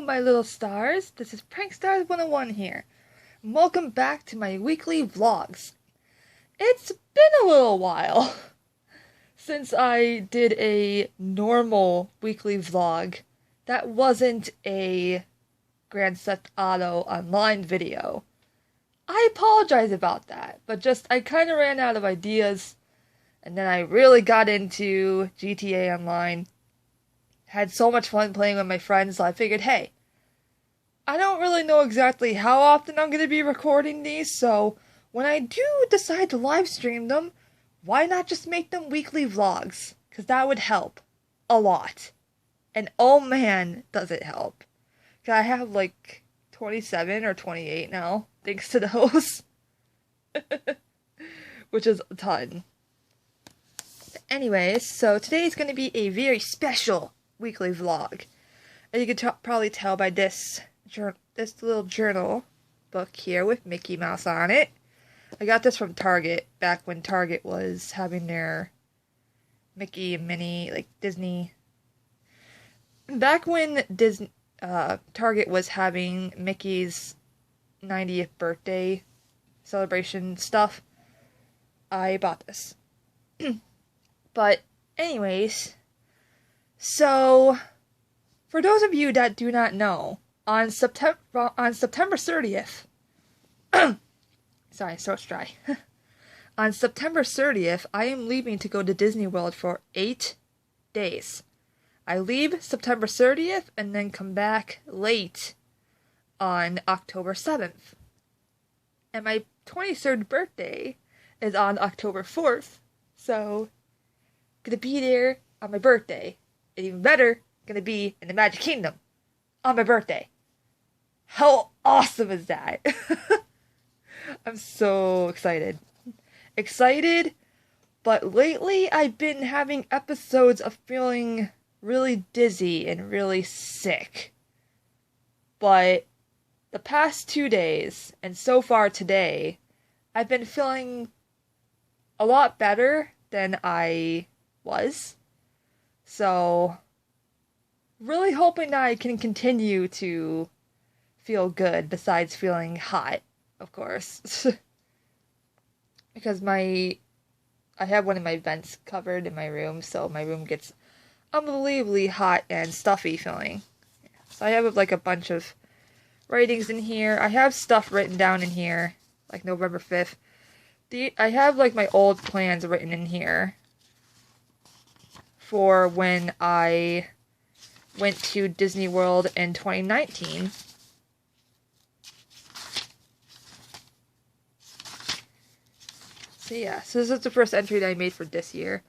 my little stars. This is Prankstars 101 here. Welcome back to my weekly vlogs. It's been a little while since I did a normal weekly vlog that wasn't a Grand Theft Auto Online video. I apologize about that, but I kind of ran out of ideas, and then I really got into GTA Online. Had so much fun playing with my friends, so I figured, hey, I don't really know exactly how often I'm going to be recording these, so when I do decide to live stream them, why not just make them weekly vlogs? Because that would help a lot. And oh man, does it help. Because I have like 27 or 28 now, thanks to those. Which is a ton. Anyways, so today's going to be a very special weekly vlog. And you can probably tell by this little journal book here with Mickey Mouse on it. I got this from Target back when Target was having their Mickey and Minnie, like Disney. Back when Target was having Mickey's 90th birthday celebration stuff, I bought this. But anyways, so for those of you that do not know, on September 30th, sorry, throat's dry. On September 30th, I am leaving to go to Disney World for 8 days. I leave September 30th and then come back late on October 7th. And my 23rd birthday is on October 4th, so gonna be there on my birthday. And even better, gonna be in the Magic Kingdom on my birthday. How awesome is that? I'm so excited. Excited, but lately I've been having episodes of feeling really dizzy and really sick. But the past 2 days, and so far today, I've been feeling a lot better than I was. So, really hoping that I can continue to feel good besides feeling hot, of course. Because I have one of my vents covered in my room, so my room gets unbelievably hot and stuffy feeling. So I have like a bunch of writings in here. I have stuff written down in here, like November 5th. I have like my old plans written in here for when I went to Disney World in 2019. So yeah, so this is the first entry that I made for this year.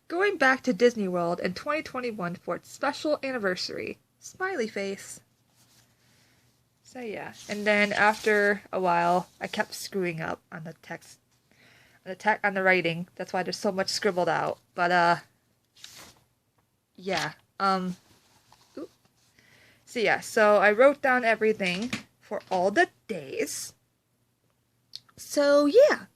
Going back to Disney World in 2021 for its special anniversary. Smiley face. So yeah, and then after a while, I kept screwing up on the text, on the writing. That's why there's so much scribbled out. But yeah, So yeah, so I wrote down everything for all the days. So yeah.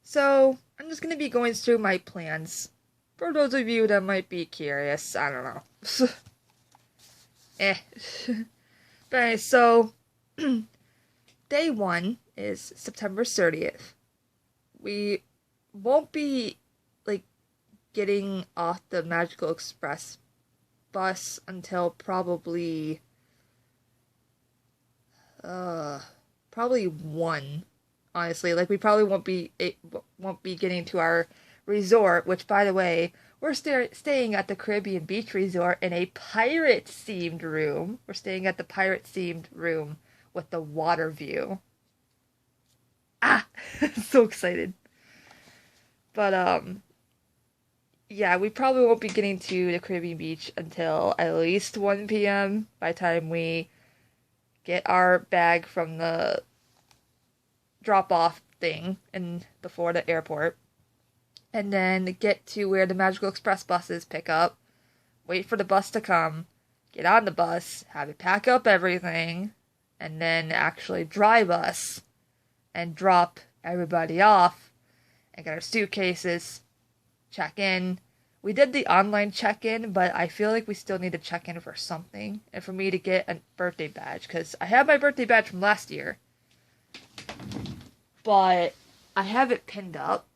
So I'm just going to be going through my plans. For those of you that might be curious, I don't know. But anyway, so day 1 is September 30th. We won't be like getting off the Magical Express bus until probably 1, honestly. Like we probably won't be getting to our resort, which by the way, we're staying at the Caribbean Beach Resort in a pirate themed room. We're staying at the pirate themed room with the water view. So excited. But yeah, we probably won't be getting to the Caribbean Beach until at least 1 p.m. by the time we get our bag from the drop-off thing in the Florida airport. And then get to where the Magical Express buses pick up. Wait for the bus to come. Get on the bus. Have it pack up everything. And then actually drive us. And drop everybody off. And get our suitcases. Check in. We did the online check-in, but I feel like we still need to check in for something. And for me to get a birthday badge, because I have my birthday badge from last year. But I have it pinned up.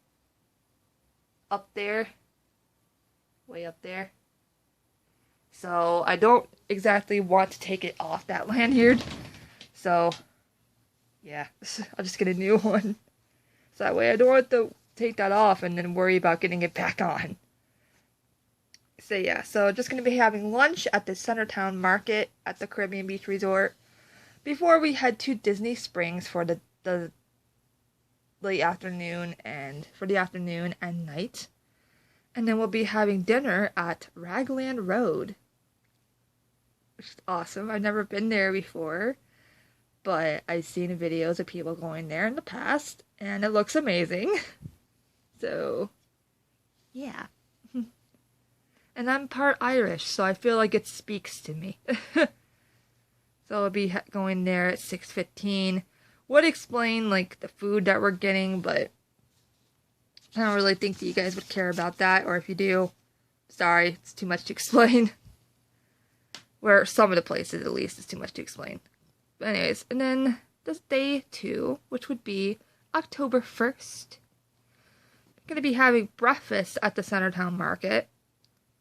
Up there. Way up there. So I don't exactly want to take it off that lanyard. So, yeah. I'll just get a new one. So that way I don't have to take that off and then worry about getting it back on. So yeah, so just going to be having lunch at the Centertown Market at the Caribbean Beach Resort before we head to Disney Springs for the late afternoon and night. And then we'll be having dinner at Raglan Road, which is awesome. I've never been there before, but I've seen videos of people going there in the past, and it looks amazing. So, yeah. And I'm part Irish, so I feel like it speaks to me. So I'll be going there at 6:15. Would explain, like, the food that we're getting, but I don't really think that you guys would care about that, or if you do, sorry, it's too much to explain. Where some of the places, at least, is too much to explain. But anyways, and then this day 2, which would be October 1st. I'm going to be having breakfast at the Centertown Market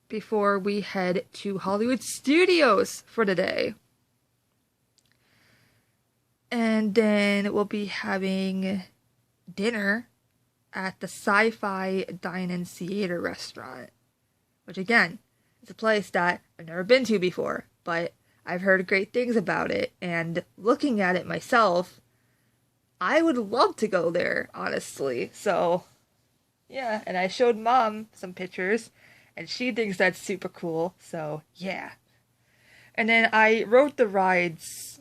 before we head to Hollywood Studios for the day. And then we'll be having dinner at the Sci-Fi Dine-In Theater restaurant, which again, is a place that I've never been to before, but I've heard great things about it, and looking at it myself, I would love to go there, honestly. So, yeah, and I showed Mom some pictures, and she thinks that's super cool, so yeah. And then I wrote the rides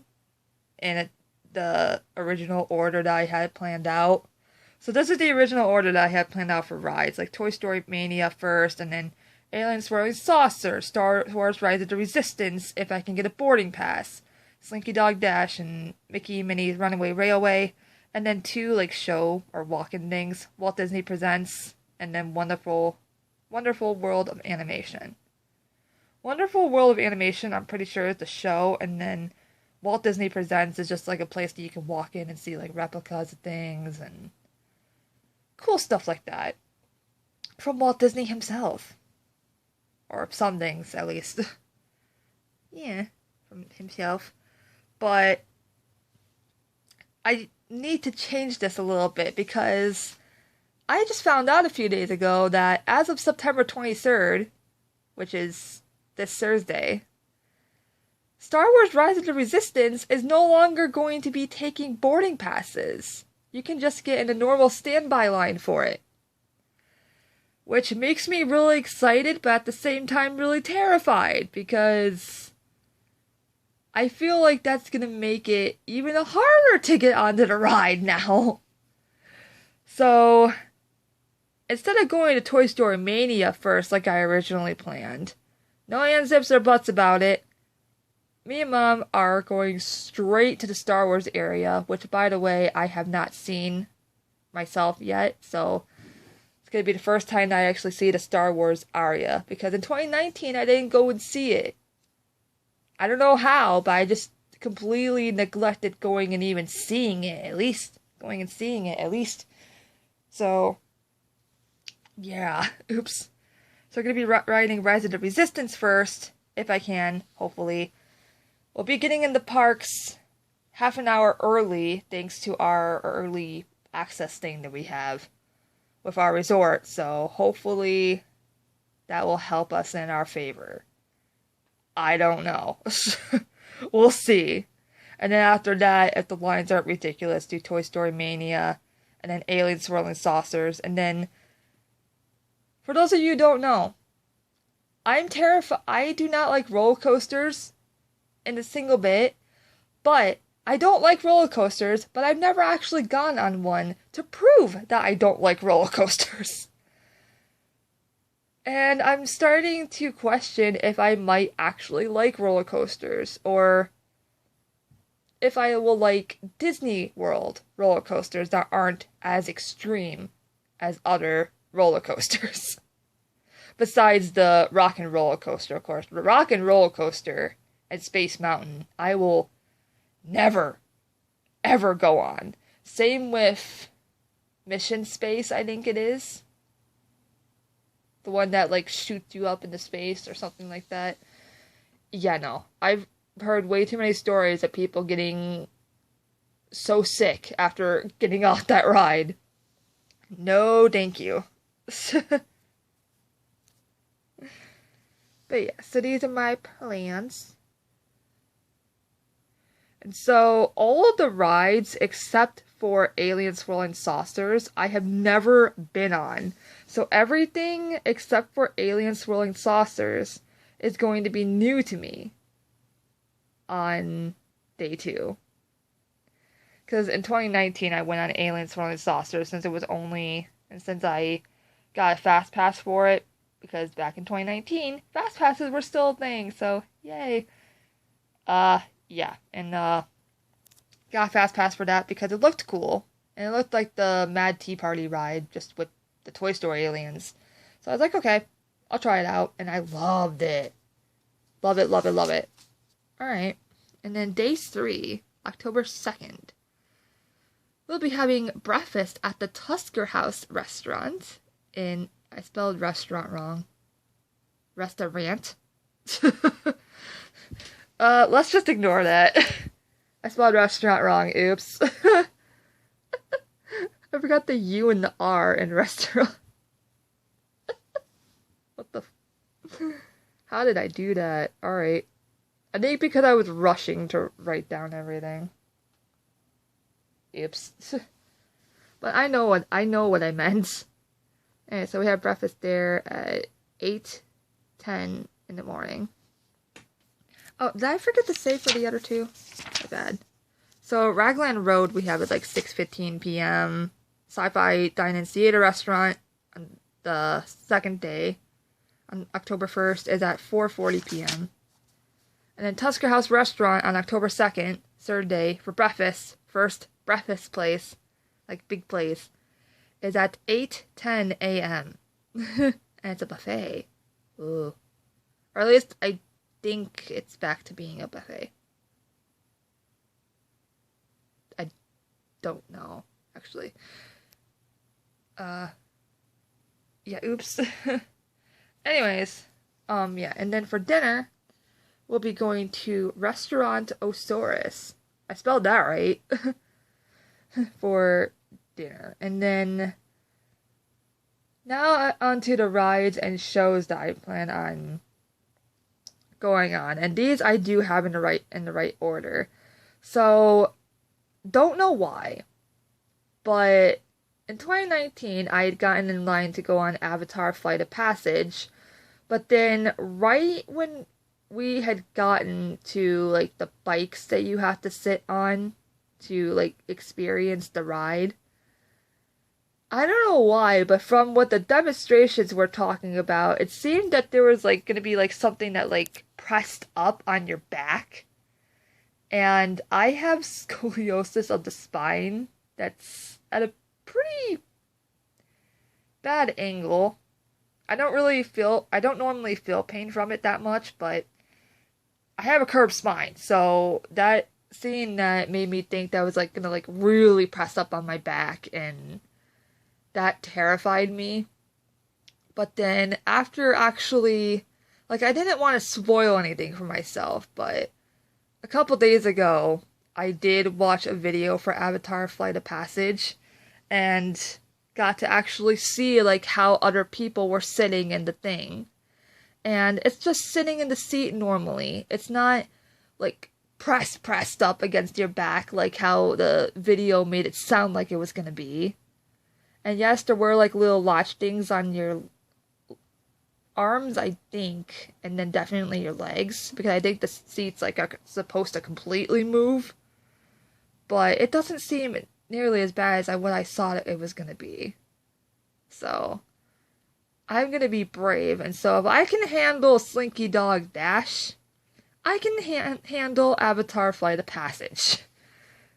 in the original order that I had planned out. So this is the original order that I had planned out for rides, like Toy Story Mania first, and then Alien Swirling Saucer, Star Wars Rise of the Resistance, if I can get a boarding pass, Slinky Dog Dash, and Mickey Minnie's Runaway Railway, and then 2, like, show or walk-in things, Walt Disney Presents, and then Wonderful World of Animation. Wonderful World of Animation, I'm pretty sure, is the show, and then Walt Disney Presents is just, like, a place that you can walk in and see, like, replicas of things, and cool stuff like that. From Walt Disney himself. Or some things, at least. Yeah, from himself. But I need to change this a little bit because I just found out a few days ago that as of September 23rd, which is this Thursday, Star Wars Rise of the Resistance is no longer going to be taking boarding passes. You can just get in a normal standby line for it. Which makes me really excited, but at the same time really terrified, because I feel like that's gonna make it even harder to get onto the ride now. So, instead of going to Toy Story Mania first like I originally planned, no ands, ifs, or buts about it, me and Mom are going straight to the Star Wars area, which, by the way, I have not seen myself yet, so it's going to be the first time that I actually see the Star Wars area, because in 2019 I didn't go and see it. I don't know how, but I just completely neglected going and even seeing it, at least. So, yeah, oops. So we're going to be riding Rise of the Resistance first, if I can, hopefully. We'll be getting in the parks half an hour early, thanks to our early access thing that we have with our resort, so hopefully that will help us in our favor. I don't know. We'll see. And then after that, if the lines aren't ridiculous, do Toy Story Mania, and then Alien Swirling Saucers, and then, for those of you who don't know, I'm terrified. I do not like roller coasters in a single bit, but I don't like roller coasters, but I've never actually gone on one to prove that I don't like roller coasters. And I'm starting to question if I might actually like roller coasters, or if I will like Disney World roller coasters that aren't as extreme as other roller coasters. Besides the Rock and Roller Coaster, of course. The Rock and Roller Coaster at Space Mountain, I will never, ever go on. Same with Mission Space, I think it is. The one that, like, shoots you up into space or something like that. Yeah, no. I've heard way too many stories of people getting so sick after getting off that ride. No, thank you. But yeah, so these are my plans. And so all of the rides except for Alien Swirling Saucers I have never been on. So everything except for Alien Swirling Saucers is going to be new to me on day 2. Because in 2019 I went on Alien Swirling Saucers since I got a fast pass for it. Because back in 2019, fast passes were still a thing, so yay. Yeah, and got a fast pass for that because it looked cool. And it looked like the Mad Tea Party ride, just with the Toy Story aliens. So I was like, okay, I'll try it out. And I loved it. Love it, love it, love it. Alright, and then day 3, October 2nd. We'll be having breakfast at the Tusker House restaurant in... I spelled restaurant wrong. Restaurant. Let's just ignore that. I spelled restaurant wrong. Oops. I forgot the U and the R in restaurant. What the... How did I do that? Alright. I think because I was rushing to write down everything. Oops. But I know what I meant. Alright, so we have breakfast there at 8:10 in the morning. Oh, did I forget to say for the other two? My bad. So, Raglan Road we have at like 6:15 p.m. Sci-Fi Dine-In Theater Restaurant on the second day, on October 1st, is at 4:40 p.m. And then Tusker House Restaurant on October 2nd, third day, for breakfast, first breakfast place, like big place, is at 8:10 a.m. And it's a buffet. Ooh. Or at least I think it's back to being a buffet. I don't know, actually. Yeah, oops. Anyways, yeah, and then for dinner, we'll be going to Restaurant Osaurus. I spelled that right. For dinner. And then now onto the rides and shows that I plan on going on. And these I do have in the right order. So don't know why, but in 2019 I had gotten in line to go on Avatar Flight of Passage, but then right when we had gotten to like the bikes that you have to sit on to like experience the ride, I don't know why, but from what the demonstrations were talking about, it seemed that there was like gonna be like something that like pressed up on your back. And I have scoliosis of the spine that's at a pretty bad angle. I don't normally feel pain from it that much, but I have a curved spine, so seeing that made me think that was like gonna like really press up on my back, and that terrified me. But then after actually, like, I didn't want to spoil anything for myself, but a couple days ago I did watch a video for Avatar Flight of Passage and got to actually see like how other people were sitting in the thing. And it's just sitting in the seat normally. It's not like pressed up against your back like how the video made it sound like it was gonna be. And yes, there were like little latch things on your arms, I think, and then definitely your legs, because I think the seats like are supposed to completely move. But it doesn't seem nearly as bad as what I thought it was gonna be. So I'm gonna be brave, and so if I can handle Slinky Dog Dash, I can handle Avatar Flight of Passage.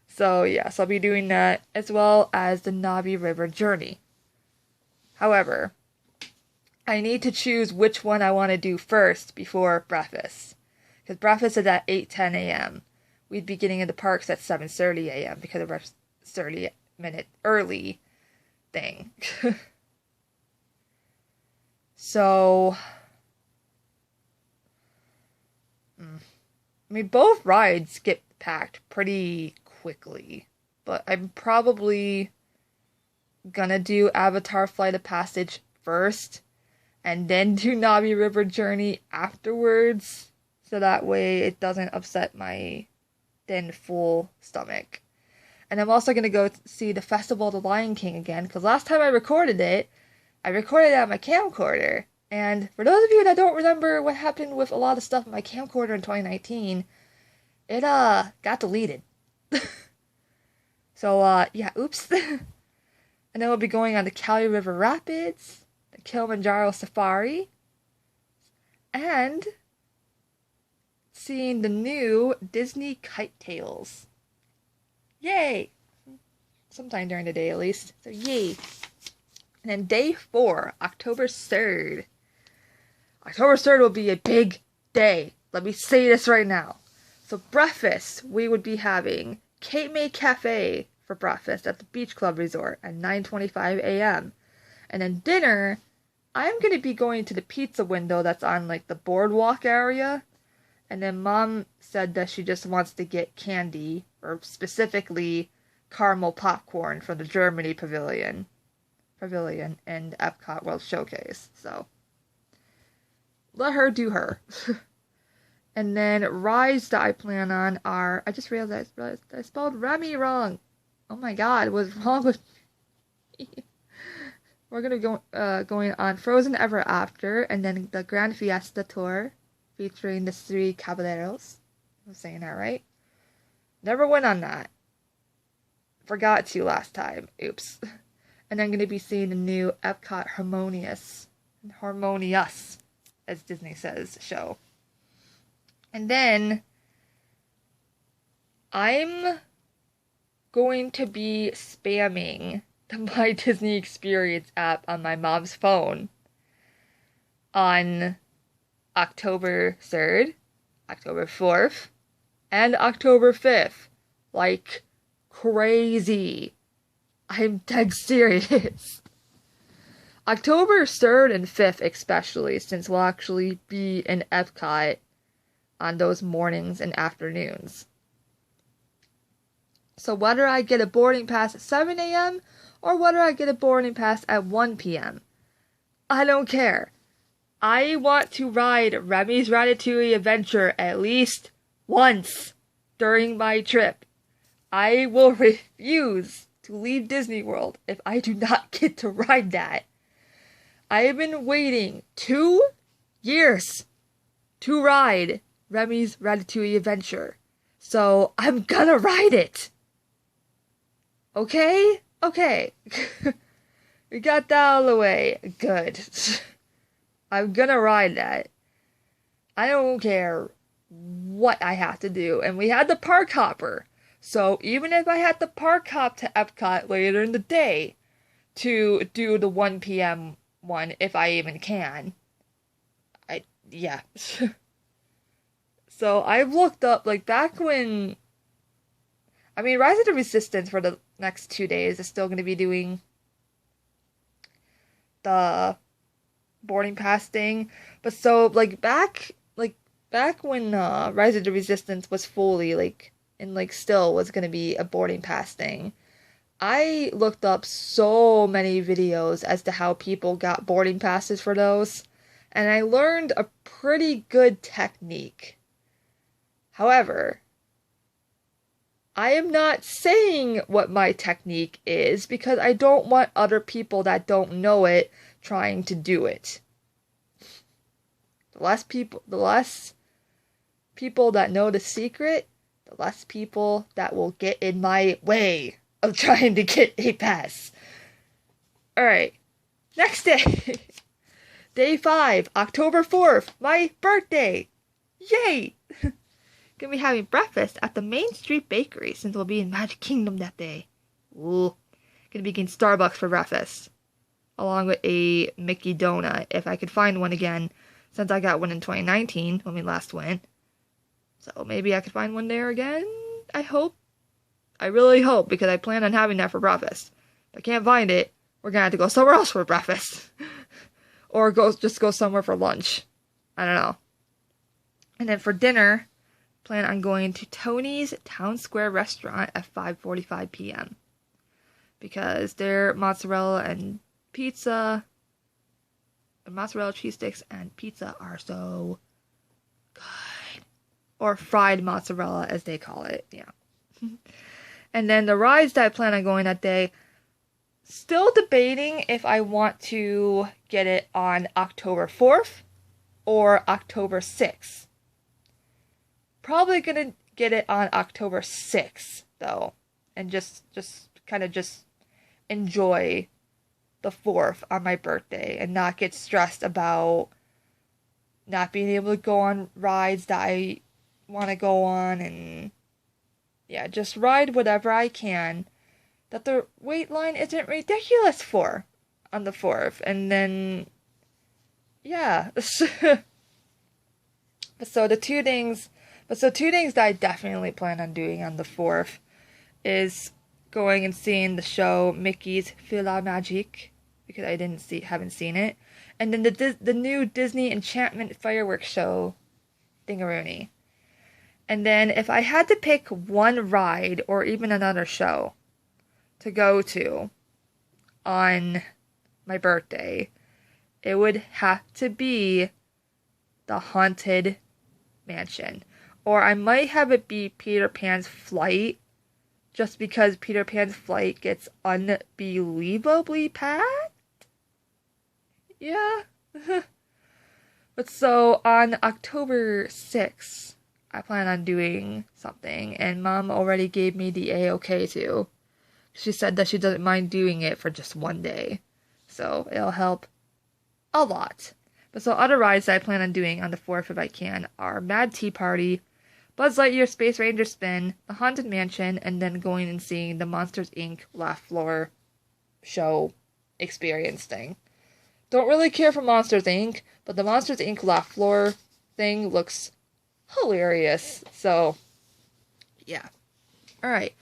So yes, I'll be doing that, as well as the Navi River Journey. However, I need to choose which one I want to do first before breakfast. Because breakfast is at 8:10 a.m. We'd be getting in the parks at 7:30 a.m. because of our 30-minute early thing. So, I mean, both rides get packed pretty quickly. But I'm probably gonna do Avatar Flight of Passage first, and then do Navi River Journey afterwards, so that way it doesn't upset my then full stomach. And I'm also gonna go see the Festival of the Lion King again, because last time I recorded it on my camcorder. And for those of you that don't remember what happened with a lot of stuff on my camcorder in 2019, it got deleted. So yeah, oops. And then we'll be going on the Kali River Rapids, the Kilimanjaro Safari, and seeing the new Disney Kite Tales. Yay! Sometime during the day at least. So yay! And then day 4, October 3rd. October 3rd will be a big day. Let me say this right now. So breakfast, we would be having Cape May Cafe for breakfast at the Beach Club Resort at 9:25 a.m. And then dinner, I'm going to be going to the pizza window that's on like the boardwalk area. And then Mom said that she just wants to get candy, or specifically caramel popcorn from the Germany Pavilion and Epcot World Showcase. So let her do her. And then rides that I plan on are, I just realized I spelled Remy wrong. Oh my god, what's wrong with me? We're gonna go going on Frozen Ever After, and then the Grand Fiesta Tour featuring the 3 Caballeros. I'm saying that right. Never went on that. Forgot to last time. Oops. And I'm gonna be seeing the new Epcot Harmonious, as Disney says, show. And then I'm going to be spamming the My Disney Experience app on my mom's phone on October 3rd, October 4th, and October 5th. Like crazy. I'm dead serious. October 3rd and 5th especially, since we'll actually be in Epcot on those mornings and afternoons. So whether I get a boarding pass at 7 a.m. or whether I get a boarding pass at 1 p.m., I don't care. I want to ride Remy's Ratatouille Adventure at least once during my trip. I will refuse to leave Disney World if I do not get to ride that. I have been waiting 2 years to ride Remy's Ratatouille Adventure. So I'm gonna ride it. Okay? Okay. We got that out of the way. Good. I'm gonna ride that. I don't care what I have to do. And we had the park hopper. So even if I had to park hop to Epcot later in the day to do the 1 p.m. one, if I even can. Yeah. So I've looked up, like, back when, I mean, Rise of the Resistance for the next 2 days is still going to be doing the boarding pass thing. But so, like, back when Rise of the Resistance was fully, like, and, like, still was going to be a boarding pass thing, I looked up so many videos as to how people got boarding passes for those, and I learned a pretty good technique. However, I am not saying what my technique is because I don't want other people that don't know it trying to do it. The less people that know the secret, the less people that will get in my way of trying to get a pass. Alright, next day. Day 5, October 4th, my birthday. Yay! Gonna be having breakfast at the Main Street Bakery since we'll be in Magic Kingdom that day. Ooh. Gonna be getting Starbucks for breakfast. along with a Mickey donut if I could find one again, since I got one in 2019 when we last went. So maybe I could find one there again. I hope. I really hope, because I plan on having that for breakfast. If I can't find it, we're gonna have to go somewhere else for breakfast. Or just go somewhere for lunch. I don't know. And then for dinner, plan on going to Tony's Town Square restaurant at 5:45 p.m. because their mozzarella cheese sticks and pizza are so good. Or fried mozzarella, as they call it. Yeah. And then the rides that I plan on going that day, still debating if I want to get it on October 4th or October 6th. Probably gonna get it on October 6th, though. And just enjoy the 4th on my birthday and not get stressed about not being able to go on rides that I want to go on, and yeah, just ride whatever I can that the wait line isn't ridiculous for on the 4th. And then, yeah. So two things that I definitely plan on doing on the 4th is going and seeing the show Mickey's PhilharMagique, because I haven't seen it. And then the new Disney Enchantment fireworks show thingaroonie. And then if I had to pick one ride or even another show to go to on my birthday, it would have to be the Haunted Mansion. Or I might have it be Peter Pan's Flight, just because Peter Pan's Flight gets unbelievably packed. Yeah. But so on October 6th, I plan on doing something, and Mom already gave me the A-OK to. She said that she doesn't mind doing it for just one day. So it'll help a lot. But so other rides that I plan on doing on the 4th if I can are Mad Tea Party, Buzz Lightyear Space Ranger Spin, the Haunted Mansion, and then going and seeing the Monsters, Inc. Laugh Floor show experience thing. Don't really care for Monsters, Inc., but the Monsters, Inc. Laugh Floor thing looks hilarious. So, yeah. Alright.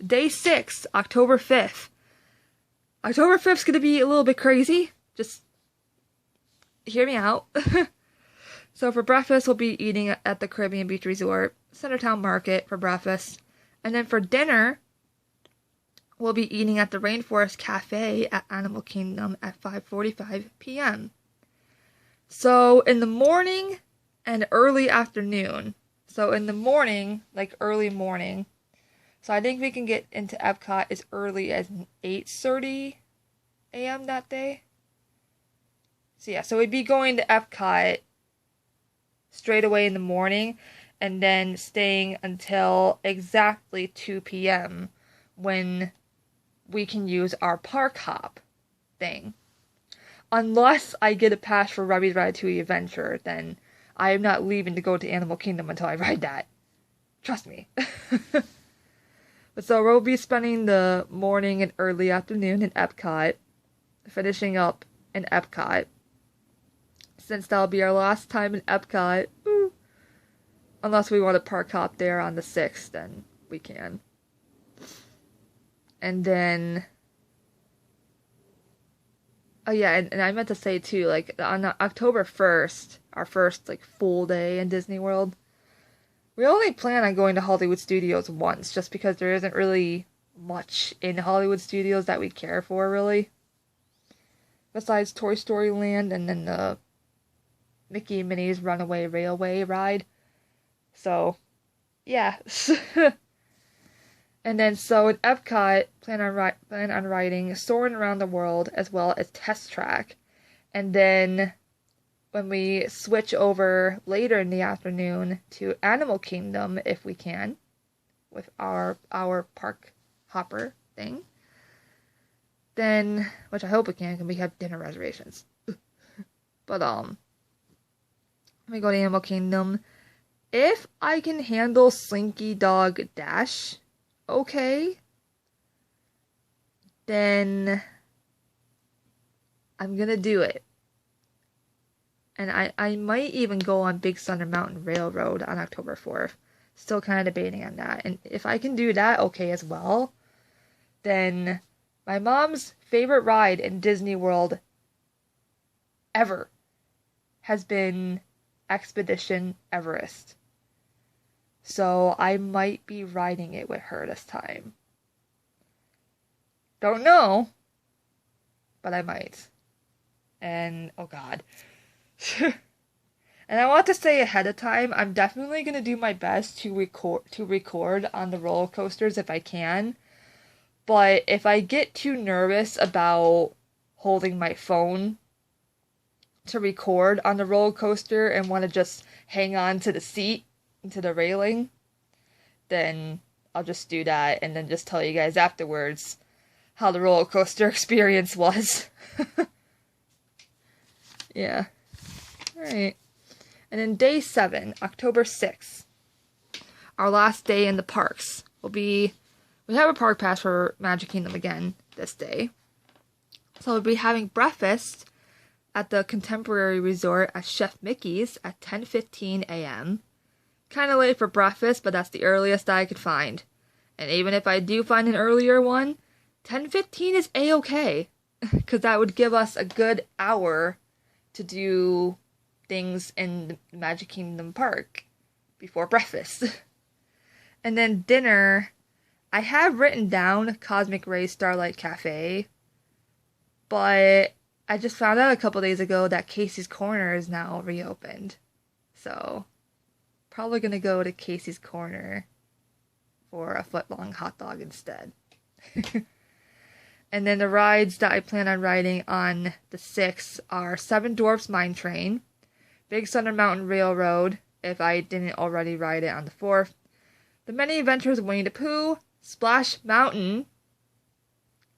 Day 6, October 5th. October 5th's gonna be a little bit crazy. Just hear me out. So for breakfast, we'll be eating at the Caribbean Beach Resort, Centertown Market for breakfast. And then for dinner, we'll be eating at the Rainforest Cafe at Animal Kingdom at 5:45 p.m. So in the morning and early afternoon. So in the morning, like early morning. So I think we can get into Epcot as early as 8:30 a.m. that day. So yeah, so we'd be going to Epcot straight away in the morning and then staying until exactly 2 p.m. when we can use our park hop thing. Unless I get a pass for Rabbids Ratatouille Adventure, then I am not leaving to go to Animal Kingdom until I ride that. Trust me. But so we'll be spending the morning and early afternoon in Epcot, finishing up in Epcot. Since that'll be our last time in Epcot, unless we want to park hop there on the 6th, then we can. And then, oh yeah, and I meant to say too, like on October 1st, our first like full day in Disney World, we only plan on going to Hollywood Studios once, just because there isn't really much in Hollywood Studios that we care for, really. Besides Toy Story Land and then the Mickey and Minnie's Runaway Railway ride. So, yeah. And then, so in Epcot, plan on riding Soarin' Around the World as well as Test Track. And then, when we switch over later in the afternoon to Animal Kingdom, if we can, with our park hopper thing, then, which I hope we can, because we have dinner reservations. But, let me go to Animal Kingdom. If I can handle Slinky Dog Dash, okay. Then I'm gonna do it. And I might even go on Big Thunder Mountain Railroad on October 4th. Still kind of debating on that. And if I can do that okay as well, then my mom's favorite ride in Disney World ever has been Expedition Everest. So I might be riding it with her this time. Don't know, but I might. And oh god. And I want to say ahead of time, I'm definitely going to do my best to record on the roller coasters if I can. But if I get too nervous about holding my phone to record on the roller coaster and want to just hang on to the seat, to the railing, then I'll just do that and then just tell you guys afterwards how the roller coaster experience was. Yeah. Alright. And then day 7, October 6th, our last day in the parks, we have a park pass for Magic Kingdom again this day. So we'll be having breakfast at the Contemporary Resort at Chef Mickey's at 10:15 a.m. Kind of late for breakfast, but that's the earliest I could find. And even if I do find an earlier one, 10:15 is a-okay. Because that would give us a good hour to do things in the Magic Kingdom Park before breakfast. And then dinner, I have written down Cosmic Ray Starlight Cafe, but I just found out a couple days ago that Casey's Corner is now reopened. So, probably gonna go to Casey's Corner for a foot-long hot dog instead. And then the rides that I plan on riding on the 6th are Seven Dwarfs Mine Train, Big Thunder Mountain Railroad, if I didn't already ride it on the 4th, The Many Adventures of Winnie the Pooh, Splash Mountain,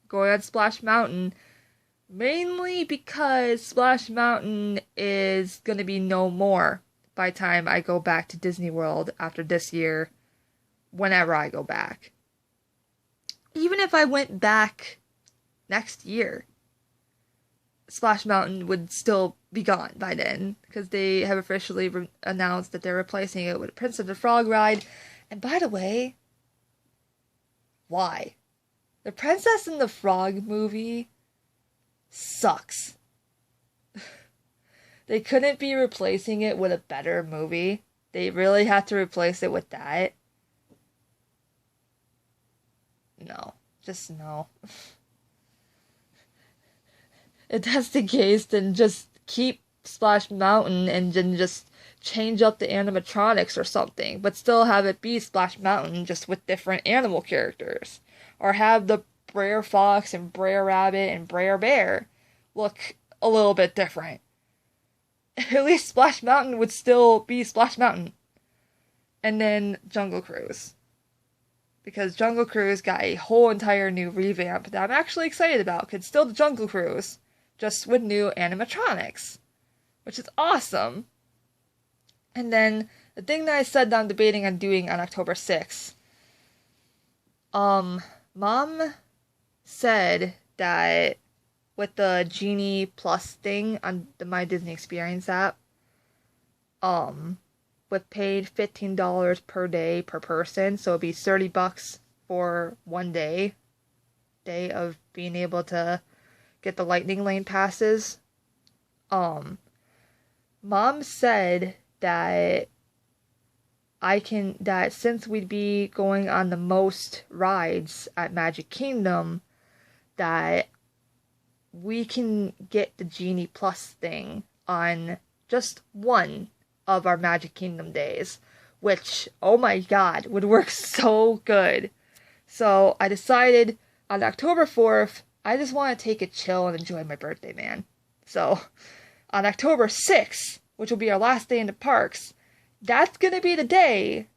going on Splash Mountain, mainly because Splash Mountain is going to be no more by the time I go back to Disney World after this year, whenever I go back. Even if I went back next year, Splash Mountain would still be gone by then, because they have officially announced that they're replacing it with Prince of the Frog ride. And by the way, why? The Princess and the Frog movie sucks. They couldn't be replacing it with a better movie. They really had to replace it with that. No. Just no. If that's the case, then just keep Splash Mountain and then just change up the animatronics or something, but still have it be Splash Mountain just with different animal characters. Or have the Brer Fox and Brer Rabbit and Brer Bear look a little bit different. At least Splash Mountain would still be Splash Mountain. And then Jungle Cruise. Because Jungle Cruise got a whole entire new revamp that I'm actually excited about. Because it's still the Jungle Cruise, just with new animatronics, which is awesome. And then the thing that I said that I'm debating on doing on October 6th, Mom said that with the Genie Plus thing on the My Disney Experience app, with paid $15 per day per person, so it'd be $30 for one day of being able to get the Lightning Lane passes. Mom said that that since we'd be going on the most rides at Magic Kingdom, that we can get the Genie Plus thing on just one of our Magic Kingdom days, which, oh my god, would work so good. So I decided on October 4th, I just want to take it chill and enjoy my birthday, man. So on October 6th, which will be our last day in the parks, that's going to be the day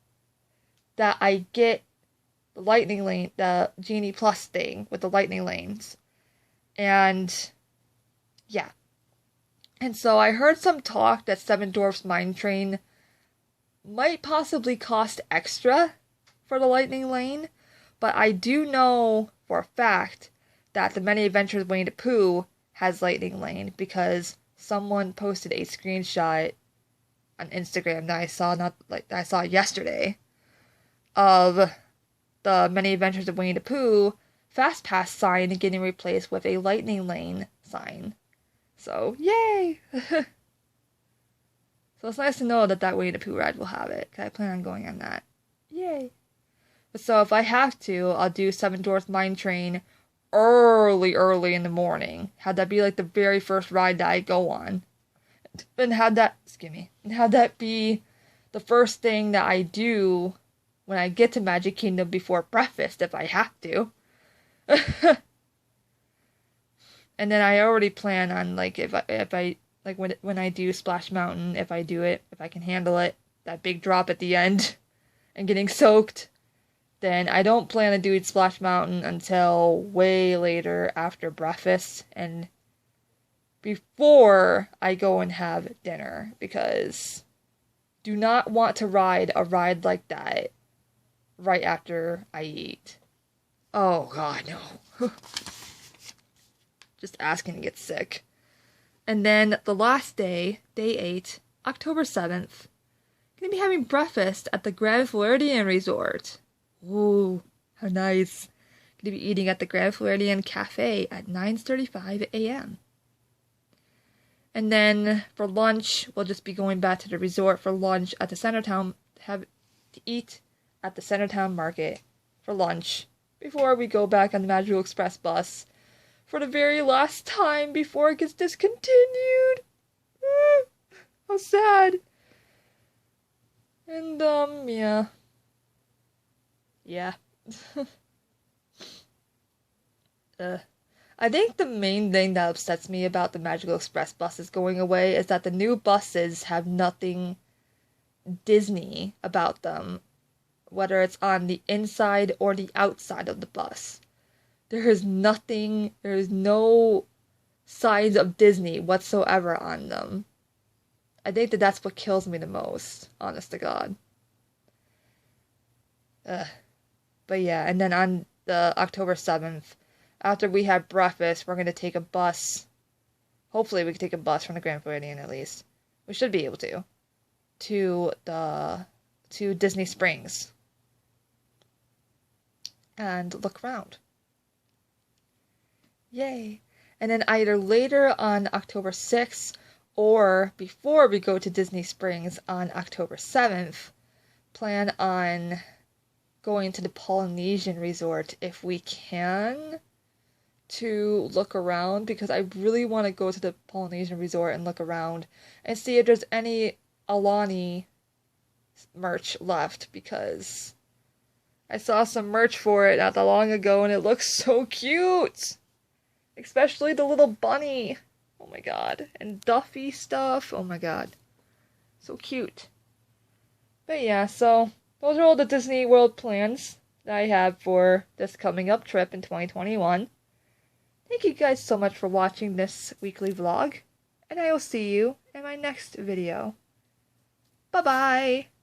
that I get the Lightning Lane, the Genie Plus thing with the Lightning Lanes. And yeah. And so I heard some talk that Seven Dwarfs Mine Train might possibly cost extra for the Lightning Lane, but I do know for a fact that the Many Adventures of Winnie the Pooh has Lightning Lane because someone posted a screenshot on Instagram that I saw yesterday of the Many Adventures of Winnie the Pooh Fast Pass sign getting replaced with a Lightning Lane sign. So, yay! So it's nice to know that Winnie the Pooh ride will have it, because I plan on going on that. Yay! But so if I have to, I'll do Seven Dwarfs Mine Train early in the morning. Have that be like the very first ride that I go on. And have that be the first thing that I do when I get to Magic Kingdom before breakfast if I have to. And then I already plan on like if I like when I do Splash Mountain, if I can handle it, that big drop at the end and getting soaked, then I don't plan on doing Splash Mountain until way later after breakfast and before I go and have dinner, because do not want to ride a ride like that right after I eat. Oh god, no. Just asking to get sick. And then the last day, day 8, October 7th, gonna be having breakfast at the Grand Floridian Resort. Ooh, how nice. Gonna be eating at the Grand Floridian Cafe at 9:35 a.m. And then for lunch, we'll just be going back to the resort for lunch at the Centertown, to eat at the Centertown Market for lunch before we go back on the Magical Express bus for the very last time before it gets discontinued. How sad. And, yeah. Yeah. I think the main thing that upsets me about the Magical Express buses going away is that the new buses have nothing Disney about them, whether it's on the inside or the outside of the bus. There is no signs of Disney whatsoever on them. I think that's what kills me the most, honest to God. But yeah, and then on the October 7th, after we have breakfast, we're going to take a bus. Hopefully we can take a bus from the Grand Floridian at least. We should be able to Disney Springs. And look around. Yay. And then either later on October 6th or before we go to Disney Springs on October 7th, plan on going to the Polynesian Resort if we can, to look around, because I really want to go to the Polynesian Resort and look around and see if there's any Aulani merch left, because I saw some merch for it not that long ago and it looks so cute, especially the little bunny. Oh my god. And Duffy stuff. Oh my god, so cute. But yeah, so those are all the Disney World plans that I have for this coming up trip in 2021. Thank you guys so much for watching this weekly vlog, and I will see you in my next video. Bye-bye!